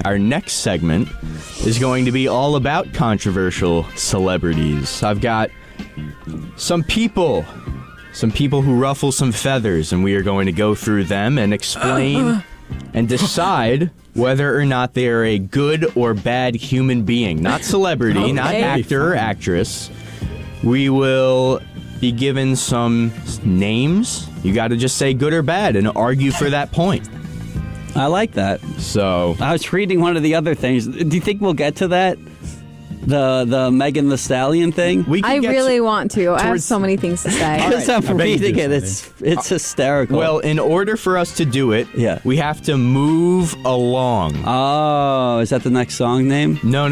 our next segment is going to be all about controversial celebrities. I've got some people who ruffle some feathers, and we are going to go through them and explain and decide whether or not they are a good or bad human being. Not celebrity, not actor or actress. We will be given some names. You got to just say good or bad and argue for that point. I like that. So I was reading one of the other things. Do you think we'll get to that? The Megan Thee Stallion thing? I really want to. I have so many things to say. As I'm reading it, it's hysterical. Well, in order for us to do it, we have to move along. Oh, is that the next song name? No.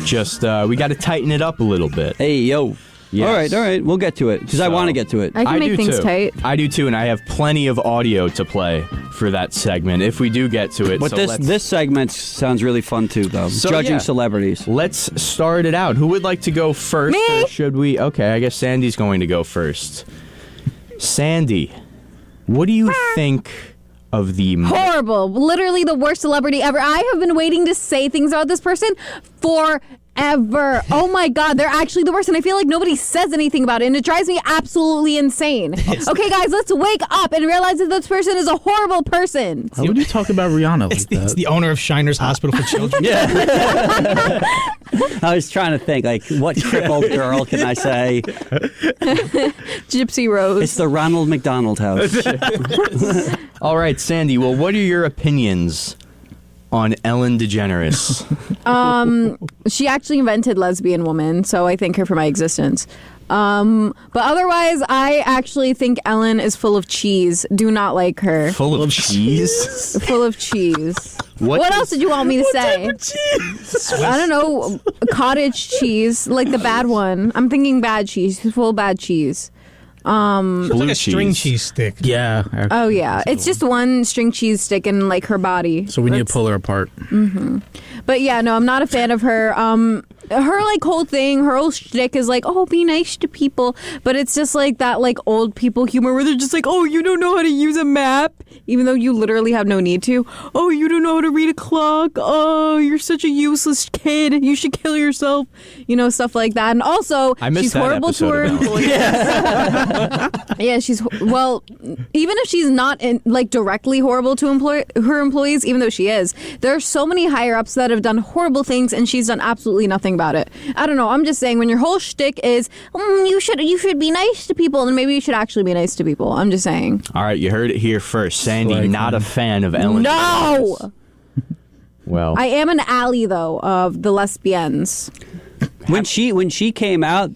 Just, we got to tighten it up a little bit. Hey, yo. Yes. All right. We'll get to it, because I want to get to it. I can make things tight. I do, too, and I have plenty of audio to play for that segment if we do get to it. But this segment sounds really fun, too, though. So, Judging celebrities. Let's start it out. Who would like to go first? Me? Or should we? Okay, I guess Sandy's going to go first. Sandy, what do you think of the... Horrible. Literally the worst celebrity ever. I have been waiting to say things about this person forever. Oh my God, they're actually the worst, and I feel like nobody says anything about it, and it drives me absolutely insane. Okay, guys, let's wake up and realize that this person is a horrible person. Why would you talk about Rihanna like that? It's the owner of Shiner's Hospital for Children. Yeah. I was trying to think, like, what crippled girl can I say? Gypsy Rose. It's the Ronald McDonald House. All right, Sandy, well, what are your opinions on Ellen DeGeneres? She actually invented lesbian woman, so I thank her for my existence. But otherwise, I actually think Ellen is full of cheese. Do not like her. Full of cheese? Full of cheese. What else did you want me to say? Type of cheese? I don't know. Cottage cheese, like the bad one. I'm thinking bad cheese. Full of bad cheese. It's like a string cheese stick. Yeah. Oh, yeah. It's just one string cheese stick in, like, her body. So we need to pull her apart. Mm-hmm. But, yeah, no, I'm not a fan of her. Her, like, whole thing, her whole shtick is like, oh, be nice to people. But it's just like that, like, old people humor where they're just like, oh, you don't know how to use a map, even though you literally have no need to. Oh, you don't know how to read a clock. Oh, you're such a useless kid. You should kill yourself. You know, stuff like that. And also, she's horrible to her employees. Yeah, well, even if she's not directly horrible to her employees, even though she is, there are so many higher ups that have done horrible things, and she's done absolutely nothing about it. I don't know. I'm just saying, when your whole shtick is you should be nice to people, then maybe you should actually be nice to people. I'm just saying. All right, you heard it here first. Sandy, not a fan of Ellen. No. Well, I am an ally though of the lesbians. When she came out,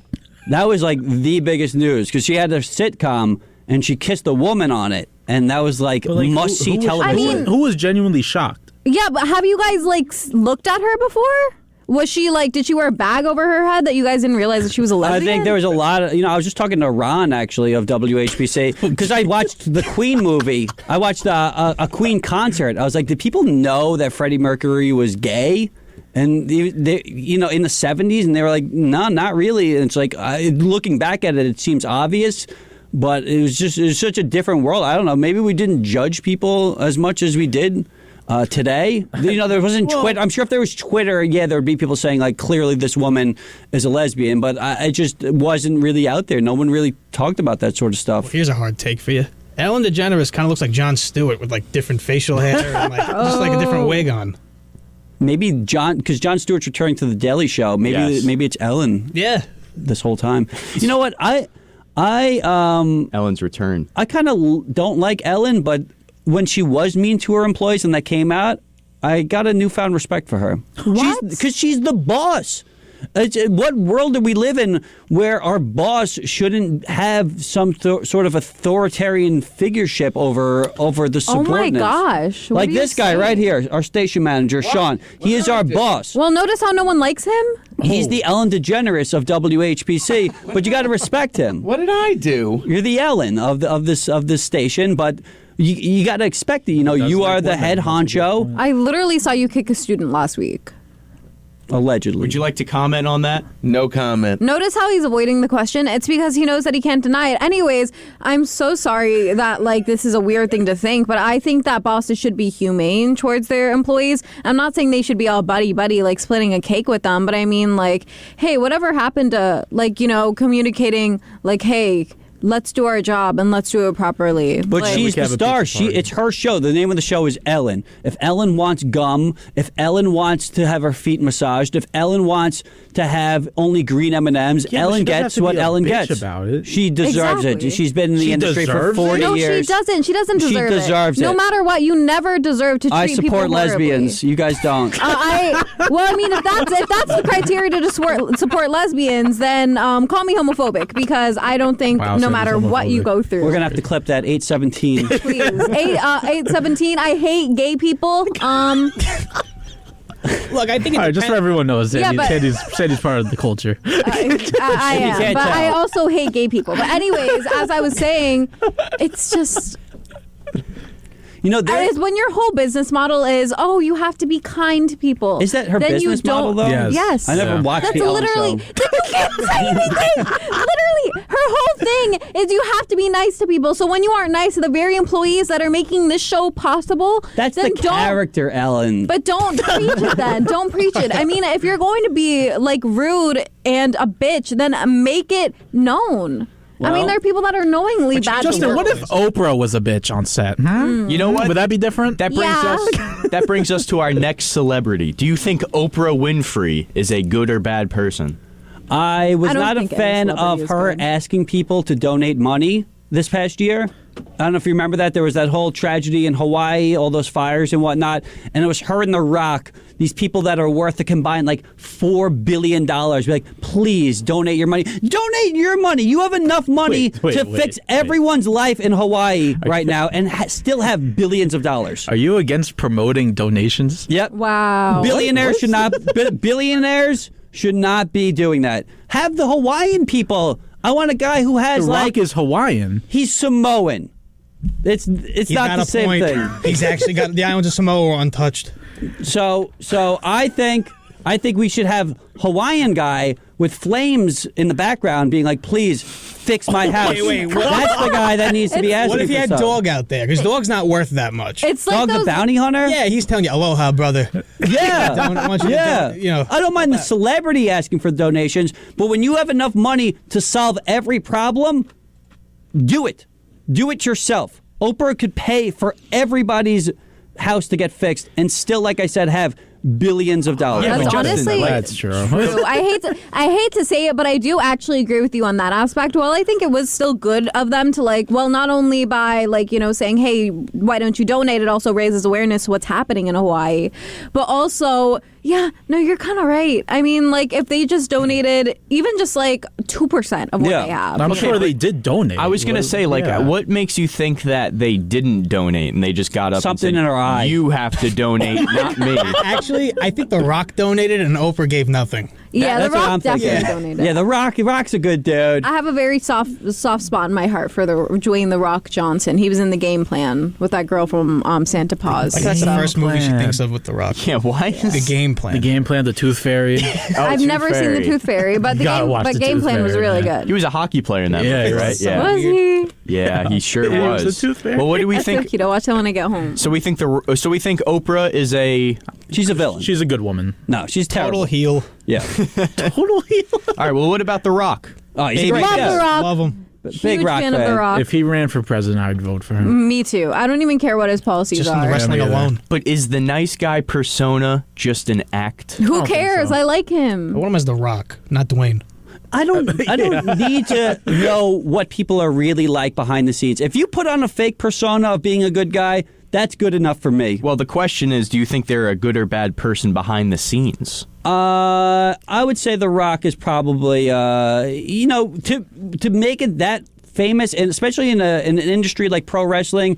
that was like the biggest news, because she had a sitcom and she kissed a woman on it, and that was like must-see television. Who was genuinely shocked? Yeah, but have you guys looked at her before? Was she did she wear a bag over her head that you guys didn't realize that she was a lesbian? I think there was a lot of, I was just talking to Ron, actually, of WHPC, because I watched the Queen movie. I watched a Queen concert. I was like, did people know that Freddie Mercury was gay? And they, in the 70s, and they were like, no, not really. And it's like, looking back at it, it seems obvious, but it was such a different world. I don't know. Maybe we didn't judge people as much as we did today. There wasn't Twitter. I'm sure if there was Twitter, there would be people saying, like, clearly this woman is a lesbian, but it just wasn't really out there. No one really talked about that sort of stuff. Well, here's a hard take for you. Ellen DeGeneres kind of looks like Jon Stewart with, like, different facial hair and, like, just like a different wig on. Maybe because Jon Stewart's returning to the Daily Show. Maybe it's Ellen. Yeah. This whole time. You know what? Ellen's return. I kind of don't like Ellen, but when she was mean to her employees and that came out, I got a newfound respect for her. What? Because she's the boss. What world do we live in where our boss shouldn't have some sort of authoritarian figureship over the subordinates? Oh my gosh! Like this guy right here, our station manager, Sean. He is our boss. Well, notice how no one likes him? He's the Ellen DeGeneres of WHPC, but you got to respect him. What did I do? You're the Ellen of this station, but you got to expect it. You are the head honcho. I literally saw you kick a student last week. Allegedly. Would you like to comment on that? No comment. Notice how he's avoiding the question. It's because he knows that he can't deny it. Anyways, I'm so sorry that this is a weird thing to think, but I think that bosses should be humane towards their employees. I'm not saying they should be all buddy splitting a cake with them, but I mean hey, whatever happened to communicating hey, let's do our job and let's do it properly. But she's the star. It's her show. The name of the show is Ellen. If Ellen wants gum, if Ellen wants to have her feet massaged, if Ellen wants to have only green M&Ms, Ellen gets what Ellen gets. About it. She deserves Exactly. it. She's been in the industry for 40 No, years. she doesn't. She doesn't deserve it. She deserves it. No matter what, you never deserve to treat I people support horribly. lesbians. You guys don't. Well, I mean, if that's the criteria to support lesbians, then call me homophobic because I don't think Wow, no so matter homophobic. what you go through. We're going to have to clip that 817. Please. 817. I hate gay people. Look, I think it All right, just so everyone knows, Yeah, but- Sandy's part of the culture. I am, can't but tell. I also hate gay people. But anyways, as I was saying, it's just. You know, That is when your whole business model is, you have to be kind to people. is that her then business you don't, model, though? Yes. Yes. I never Yeah. watched That's the Ellen literally. show. Then you can't say anything. Literally, her whole thing is you have to be nice to people. So when you aren't nice to the very employees that are making this show possible, That's then the character, Ellen. But don't preach it then. Don't preach it. I mean, if you're going to be rude and a bitch, then make it known. I mean, Well- there are people that are knowingly bad. Justin, people. what if Oprah was a bitch on set? You know what? Would that be different? That brings Yeah. that brings us to our next celebrity. Do you think Oprah Winfrey is a good or bad person? I was I don't not a think any fan celebrity of is her good. asking people to donate money this past year. I don't know if you remember that. There was that whole tragedy in Hawaii, all those fires and whatnot. And it was her and The Rock, these people that are worth a combined $4 billion. Be like, please donate your money. Donate your money. You have enough money Wait, to wait, fix wait. everyone's life in Hawaii right now and still have billions of dollars. Are you against promoting donations? Yep. Wow. Billionaires should not. Billionaires should not be doing that. Have the Hawaiian people. I want a guy who has The Rock is Hawaiian. he's Samoan. It's He's not got the a same point. thing. He's actually got the islands of Samoa untouched. So I think we should have Hawaiian guy with flames in the background being like, please fix my house. Wait, what? That's the guy that needs to be asking What if for he had stuff. Dog out there? Because Dog's not worth that much. It's like Dog the those. bounty hunter? Yeah, he's telling you, aloha, brother. Yeah. I want you to Yeah. do- I don't mind the celebrity asking for donations, but when you have enough money to solve every problem, do it. Do it yourself. Oprah could pay for everybody's house to get fixed and still, like I said, have billions of dollars. That's honestly That's true. true. I hate to say it, but I do actually agree with you on that aspect. Well, I think it was still good of them to not only by saying, hey, why don't you donate? It also raises awareness to what's happening in Hawaii, but also, yeah, no, you're kind of right. I mean, if they just donated even just 2% of what Yeah. they have. I'm sure they did donate. I was gonna say, Yeah. what makes you think that they didn't donate and they just got up Something and said, in her eye. You have to donate, not me. Actually, I think The Rock donated and Oprah gave nothing. Yeah, The That's what I'm Rock thinking. definitely donated. Yeah, The Rock's a good dude. I have a very soft spot in my heart for the Dwayne The Rock Johnson. He was in The Game Plan with that girl from Santa Paws. That's the Game first movie she Plan. thinks of with The Rock. Yeah, why? The Game Plan. The Game Plan, the Tooth Fairy. I've Tooth never seen Fairy. The Tooth Fairy, but Gotta watch The Game Tooth Plan was Fairy, really man. good. He was a hockey player in that Yeah, movie, he right? was. Yeah. Was he? Yeah, he sure Yeah, he was. was the Tooth Fairy. Well, what do we That's so think? cute. I'll watch that when I get home. So we think Oprah is a. She's a villain. She's a good woman. No, she's terrible. Total heel. Yeah. Total heel. All right. Well, what about The Rock? Oh, he's a Baby great Love guy. The Rock. Love him. Big Huge Rock fan of The Rock. If he ran for president, I'd vote for him. Me too. I don't even care what his policies Just in the are. wrestling me either. alone. But is the nice guy persona just an act? Who don't think cares? so. I like him. I want him as The Rock, not Dwayne. I don't need to know what people are really like behind the scenes. If you put on a fake persona of being a good guy, that's good enough for me. Well, the question is, do you think they're a good or bad person behind the scenes? I would say The Rock is probably, to make it that famous, and especially in an industry like pro wrestling,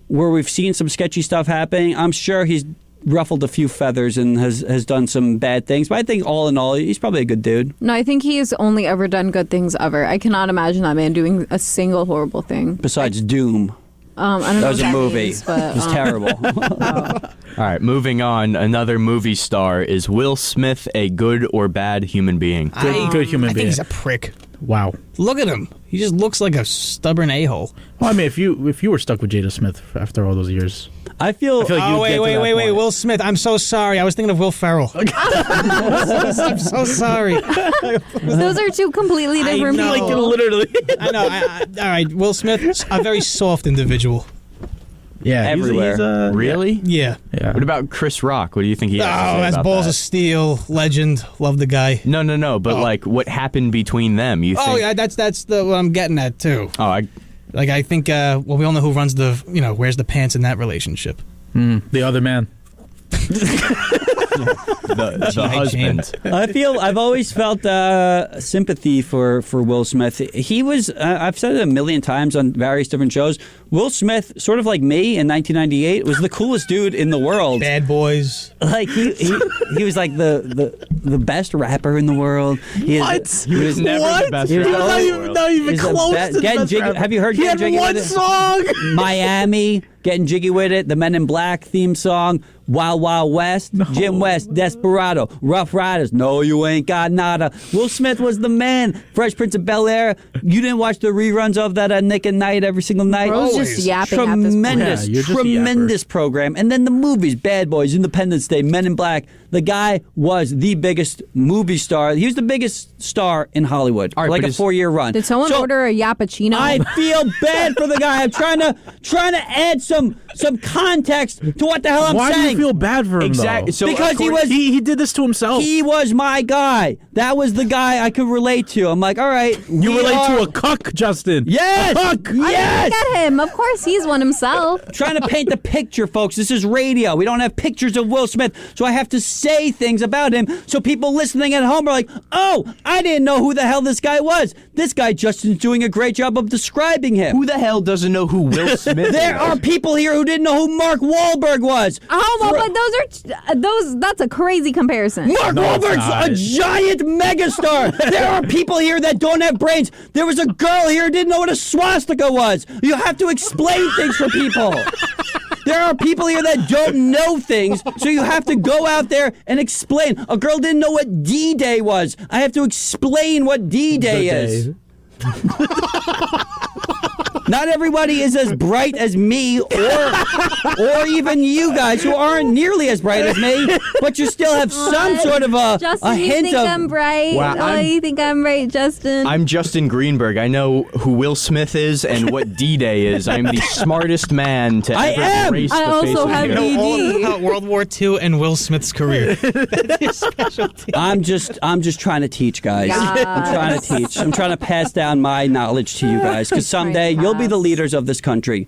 where we've seen some sketchy stuff happening. I'm sure he's ruffled a few feathers and has done some bad things. But I think all in all, he's probably a good dude. No, I think he has only ever done good things ever. I cannot imagine that man doing a single horrible thing. Besides Doom. I don't know That what was a that movie. means, but, It was terrible. All right, moving on. Another movie star. Is Will Smith a good or bad human being? Good human I think being. he's a prick. Wow. Look at him. He just looks like a stubborn a-hole. Well, I mean, if you were stuck with Jada Smith after all those years, I feel feel like Oh, you'd wait, get to wait, that wait, wait. point. Will Smith. I'm so sorry. I was thinking of Will Ferrell. I'm so sorry. those are two completely I different know. people. Like, literally. I know. All right, Will Smith, a very soft individual. Yeah, Everywhere. Really? Yeah. Yeah. What about Chris Rock? What do you think he has to say Oh, that's about balls that? of steel. Legend. Love the guy. No. But Oh. like, what happened between them? You think? Oh, yeah, that's what I'm getting at, too. Oh, I think, well, we all know who runs wears the pants in that relationship. The other man. the G.I. husband. I've always felt sympathy for Will Smith. He was, I've said it a million times on various different shows, Will Smith, sort of like me in 1998, was the coolest dude in the world. Bad Boys. Like he was like the best rapper in the world. He was Never the best He was rapper not in the even- world. not even He's the close best- to the Getting best Jiggy- rapper. Have you heard He Getting had Jiggy one with It? song. Miami, Getting Jiggy with It, the Men in Black theme song, Wild Wild West, Jim West, Desperado, Rough Riders, No You Ain't Got Nada. Will Smith was the man. Fresh Prince of Bel-Air. You didn't watch the reruns of that Nick at Night every single night? Bro's Always. just yapping at this point. Tremendous, Yeah, you're just a tremendous program. And then the movies, Bad Boys, Independence Day, Men in Black. The guy was the biggest movie star. He was the biggest star in Hollywood. All right, like but a is- 4-year run. Did someone So, order a Yappuccino? I feel bad for the guy. I'm trying to add some context to what the hell I'm Why saying. do you feel bad for him? Exactly. Though? So Because he according- was- He did this to himself. He was my guy. That was the guy I could relate to. I'm like, all right. You we relate are- to a cuck, Justin. Yes. Cuck. Yes. Look at him. Of course, he's one himself. Trying to paint the picture, folks. This is radio. We don't have pictures of Will Smith, so I have to say things about him so people listening at home are like, oh, I didn't know who the hell this guy was. This guy, Justin's doing a great job of describing him. Who the hell doesn't know who Will Smith is? There are people here who didn't know who Mark Wahlberg was. Oh, well, but that's a crazy comparison. Mark No, it's Wahlberg's not. a giant megastar. There are people here that don't have brains. There was a girl here who didn't know what a swastika was. You have to explain things for people. There are people here that don't know things, so you have to go out there and explain. A girl didn't know what D-Day was. I have to explain what D-Day is. Not everybody is as bright as me or even you guys who aren't nearly as bright as me, but you still have some sort of a Justin, you hint think of... I'm bright? Wow, You think I'm bright, Justin? I'm Justin Greenberg. I know who Will Smith is and what D-Day is. I'm the smartest man to I ever am. grace I the also face of have the earth. DD. All about World War II and Will Smith's career. That's his specialty. I'm just trying to teach, guys. Yes. I'm trying to teach. I'm trying to pass down my knowledge to you guys, because someday you'll be the leaders of this country.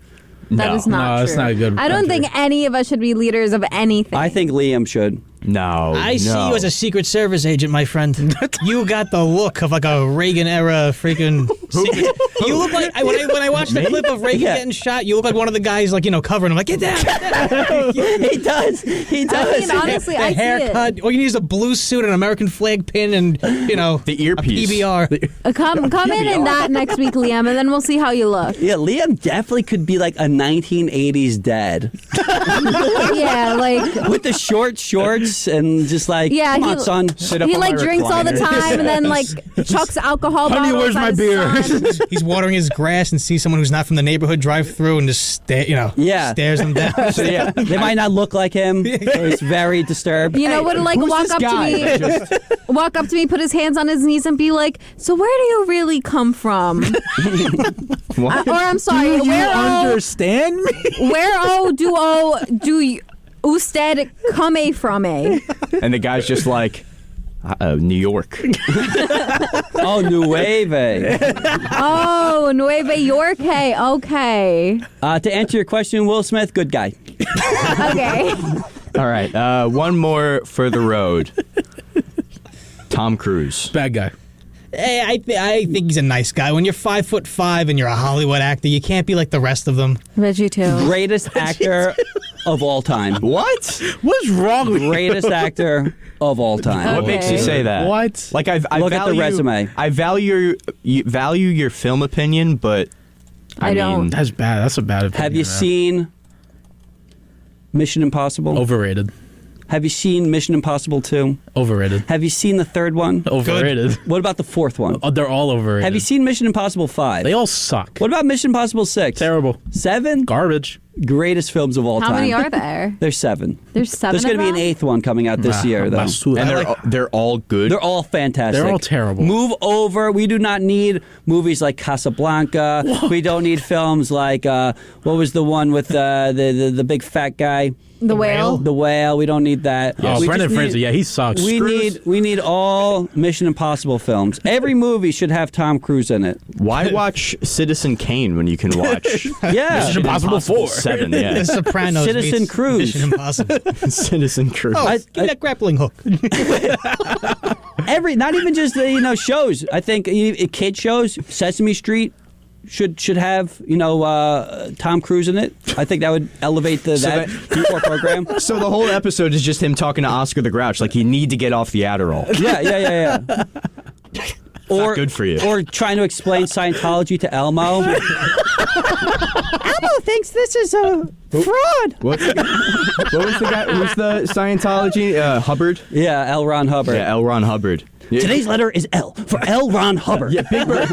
That is not No, true. that's not a good I don't country. think any of us should be leaders of anything. I think Liam should. No, I see no. you as a Secret Service agent, my friend. You got the look of like a Reagan era freaking. Secret. You look like when I watched the clip of Reagan Yeah. getting shot. You look like one of the guys like covering him. Like get down. Get down. He does. He does. I mean, honestly, the I see it. haircut. All you need is a blue suit, an American flag pin, and The earpiece. a PBR. Come in that next week, Liam, and then we'll see how you look. Yeah, Liam definitely could be like a 1980s dad Yeah, like with the short shorts and just like, yeah, come on, son. Sit up he on like my drinks all the recliner. time, and then like chucks alcohol Honey, bottles where's at my his beer? son. He's watering his grass and sees someone who's not from the neighborhood drive through and just Yeah. stares them down. So yeah, They might not look like him, so he's very disturbed. You know, would like who's walk this up guy? to me, Just- walk up to me, put his hands on his knees, and be like, "So where do you really come from?" what? Or I'm sorry, Do you where understand me? do you usted come from a? And the guy's just like, New York. Oh, Nueve. Oh, Nueva York. Hey, okay, To answer your question, Will Smith, good guy. okay. All right, one more for the road. Tom Cruise. Bad guy. Hey, I think he's a nice guy. When you're 5'5" and you're a Hollywood actor, you can't be like the rest of them. Bet you too. Greatest actor of all time. What? What's wrong with you? Greatest actor of all time. What makes you Okay. say that? What? Like I Look at the value, resume. I value your film opinion, but I don't. mean, That's bad. That's a bad opinion. Have you man. seen Mission Impossible? Overrated. Have you seen Mission Impossible 2? Overrated. Have you seen the third one? Overrated. What about the fourth one? Oh, they're all overrated. Have you seen Mission Impossible 5? They all suck. What about Mission Impossible 6? Terrible. 7? Garbage. Greatest films of all How time. many are there? There's 7. There's 7. There's going to be of an them? 8th one coming out this year, though. Basura. and they're all good. They're all fantastic. They're all terrible. Move over. We do not need movies like Casablanca. We don't need films like what was the one with the big fat guy? The Whale. The Whale. We don't need that. Oh, We Brendan just Fraser. need- Yeah, he sucks. We need all Mission Impossible films. Every movie should have Tom Cruise in it. Why watch Citizen Kane when you can watch Yeah. Mission Impossible 4. 7? The Yeah, Sopranos. Citizen meets Cruise. Mission Impossible. Citizen Cruise. Oh, I- give me that grappling hook. Not even just shows. I think kid shows. Sesame Street should have Tom Cruise in it. I think that would elevate that core program. So the whole episode is just him talking to Oscar the Grouch, like you need to get off the Adderall. Yeah. Or good for you. Or trying to explain Scientology to Elmo. Elmo thinks this is a fraud. What was the guy? Who's the Scientology? Hubbard. Yeah, L. Ron Hubbard. Yeah, L. Ron Hubbard. Yeah. Today's letter is L for L. Ron Hubbard. Yeah, Big Bird.